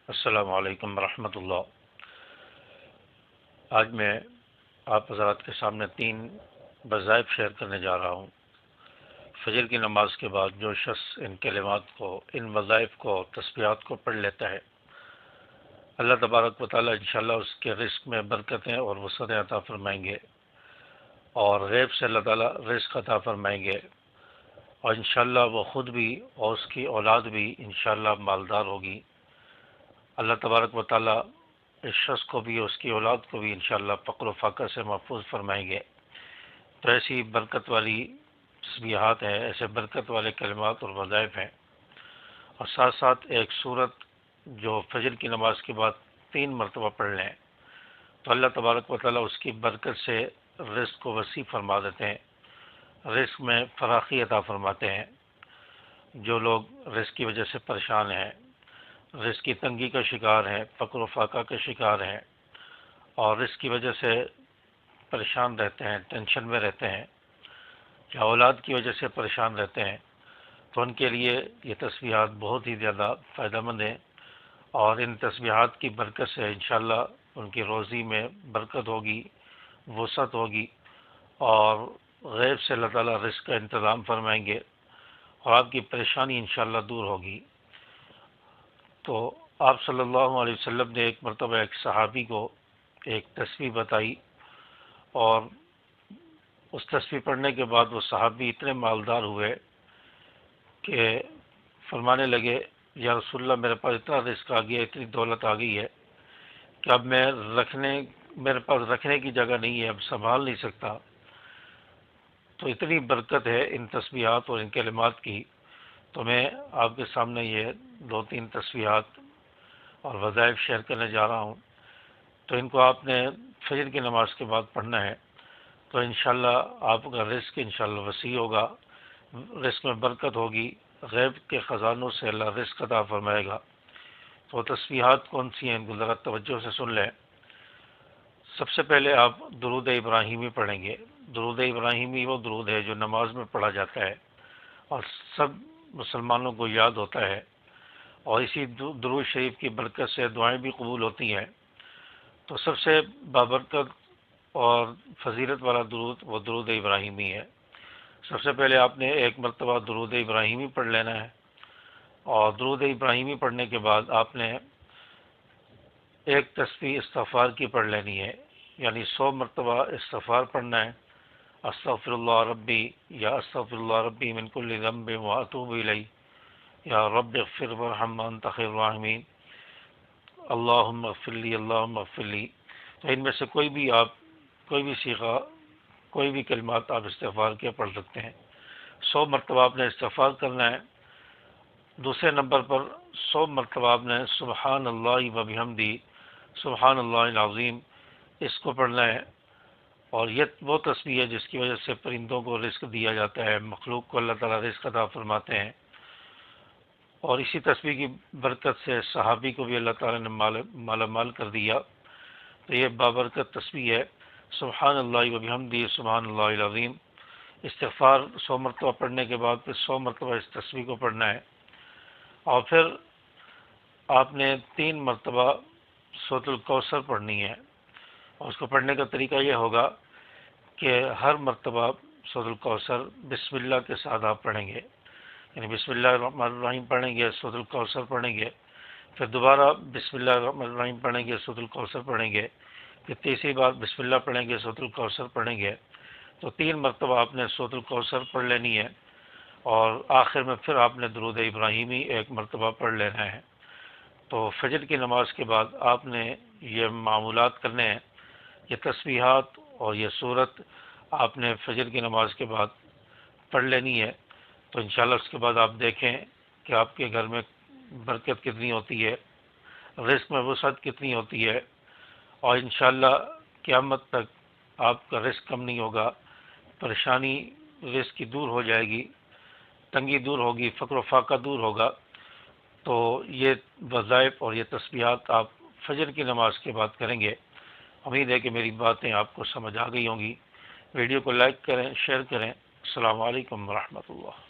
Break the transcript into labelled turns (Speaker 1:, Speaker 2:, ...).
Speaker 1: السلام علیکم ورحمۃ اللہ۔ آج میں آپ حضرات کے سامنے 3 وظائف شیئر کرنے جا رہا ہوں۔ فجر کی نماز کے بعد جو شخص ان کلمات کو، ان وظائف کو، تسبیحات کو پڑھ لیتا ہے، اللہ تبارک و تعالیٰ انشاءاللہ اس کے رزق میں برکتیں اور وسعتیں عطا فرمائیں گے، اور غیب سے اللہ تعالیٰ رزق عطا فرمائیں گے، اور انشاءاللہ وہ خود بھی اور اس کی اولاد بھی انشاءاللہ مالدار ہوگی۔ اللہ تبارک و تعالیٰ اس شخص کو بھی، اس کی اولاد کو بھی انشاءاللہ فقر و فاقہ سے محفوظ فرمائیں گے۔ تو ایسی برکت والی تسبیحات ہیں، ایسے برکت والے کلمات اور وظائف ہیں، اور ساتھ ساتھ ایک سورت جو فجر کی نماز کے بعد 3 مرتبہ پڑھ لیں تو اللہ تبارک و تعالیٰ اس کی برکت سے رزق کو وسیع فرما دیتے ہیں، رزق میں فراخی عطا فرماتے ہیں۔ جو لوگ رزق کی وجہ سے پریشان ہیں، رزق کی تنگی کا شکار ہیں، فقر و فاقہ کے شکار ہیں، اور رزق کی وجہ سے پریشان رہتے ہیں، ٹینشن میں رہتے ہیں، یا اولاد کی وجہ سے پریشان رہتے ہیں، تو ان کے لیے یہ تسبیحات بہت ہی زیادہ فائدہ مند ہیں، اور ان تسبیحات کی برکت سے انشاءاللہ ان کی روزی میں برکت ہوگی، وسعت ہوگی، اور غیب سے اللہ تعالیٰ رزق کا انتظام فرمائیں گے، اور آپ کی پریشانی انشاءاللہ دور ہوگی۔ تو آپ صلی اللہ علیہ وسلم نے ایک مرتبہ ایک صحابی کو ایک تسبیح بتائی، اور اس تسبیح پڑھنے کے بعد وہ صحابی اتنے مالدار ہوئے کہ فرمانے لگے، یا رسول اللہ میرے پاس اتنا رزق آ گیا، اتنی دولت آ گئی ہے کہ اب میرے پاس رکھنے کی جگہ نہیں ہے، اب سنبھال نہیں سکتا۔ تو اتنی برکت ہے ان تسبیحات اور ان کلمات کی، تو میں آپ کے سامنے یہ 2-3 تسبیحات اور وظائف شیئر کرنے جا رہا ہوں۔ تو ان کو آپ نے فجر کی نماز کے بعد پڑھنا ہے، تو انشاءاللہ آپ کا رزق انشاءاللہ وسیع ہوگا، رزق میں برکت ہوگی، غیب کے خزانوں سے اللہ رزق عطا فرمائے گا۔ تو تسبیحات کون سی ہیں، ان کو ذرا توجہ سے سن لیں۔ سب سے پہلے آپ درود ابراہیمی پڑھیں گے۔ درود ابراہیمی وہ درود ہے جو نماز میں پڑھا جاتا ہے اور سب مسلمانوں کو یاد ہوتا ہے، اور اسی درود شریف کی برکت سے دعائیں بھی قبول ہوتی ہیں۔ تو سب سے بابرکت اور فضیلت والا درود وہ درود ابراہیمی ہے۔ سب سے پہلے آپ نے ایک مرتبہ درود ابراہیمی پڑھ لینا ہے، اور درود ابراہیمی پڑھنے کے بعد آپ نے ایک تسبیح استغفار کی پڑھ لینی ہے، یعنی 100 مرتبہ استغفار پڑھنا ہے۔ استغفر اللہ ربی، یا استغفر اللہ ربی من کل ذنب واتوب الیہ، یا رب اغفر وارحم وانت خیر الراحمین، اللہم اغفر لی، اللہم اغفر لی۔ تو ان میں سے کوئی بھی صیغہ، کوئی بھی کلمات آپ استغفار کے پڑھ سکتے ہیں۔ 100 مرتبہ آپ نے استغفار کرنا ہے۔ دوسرے نمبر پر 100 مرتبہ آپ نے سبحان اللہ و بحمدہ، سبحان اللہ العظیم، اس کو پڑھنا ہے۔ اور یہ وہ تسبیح ہے جس کی وجہ سے پرندوں کو رزق دیا جاتا ہے، مخلوق کو اللہ تعالیٰ رزق عطا فرماتے ہیں، اور اسی تسبیح کی برکت سے صحابی کو بھی اللہ تعالیٰ نے مالا مال کر دیا۔ تو یہ بابرکت تسبیح ہے، سبحان اللہ و بحمدہ، سبحان اللہ العظیم۔ استغفار 100 مرتبہ پڑھنے کے بعد پھر 100 مرتبہ اس تسبیح کو پڑھنا ہے، اور پھر آپ نے 3 مرتبہ سورۃ الکوثر پڑھنی ہے۔ اور اس کو پڑھنے کا طریقہ یہ ہوگا کہ ہر مرتبہ سورۃ الکوثر بسم اللہ کے ساتھ آپ پڑھیں گے، یعنی بسم اللہ الرحمن الرحیم پڑھیں گے، سورۃ الکوثر پڑھیں گے، پھر دوبارہ بسم اللہ الرحمن الرحیم پڑھیں گے، سورۃ الکوثر پڑھیں گے، پھر تیسری بار بسم اللہ پڑھیں گے، سورۃ الکوثر پڑھیں گے۔ تو 3 مرتبہ آپ نے سورۃ الکوثر پڑھ لینی ہے، اور آخر میں پھر آپ نے درود ابراہیمی 1 مرتبہ پڑھ لینا ہے۔ تو فجر کی نماز کے بعد آپ نے یہ معمولات کرنے ہیں، یہ تسبیحات اور یہ سورت آپ نے فجر کی نماز کے بعد پڑھ لینی ہے۔ تو انشاءاللہ اس کے بعد آپ دیکھیں کہ آپ کے گھر میں برکت کتنی ہوتی ہے، رزق میں وسعت کتنی ہوتی ہے، اور انشاءاللہ قیامت تک آپ کا رزق کم نہیں ہوگا، پریشانی رزق کی دور ہو جائے گی، تنگی دور ہوگی، فقر و فاقہ دور ہوگا۔ تو یہ وظائف اور یہ تسبیحات آپ فجر کی نماز کے بعد کریں گے۔ امید ہے کہ میری باتیں آپ کو سمجھ آ گئی ہوں گی۔ ویڈیو کو لائک کریں، شیئر کریں۔ السلام علیکم ورحمۃ اللہ۔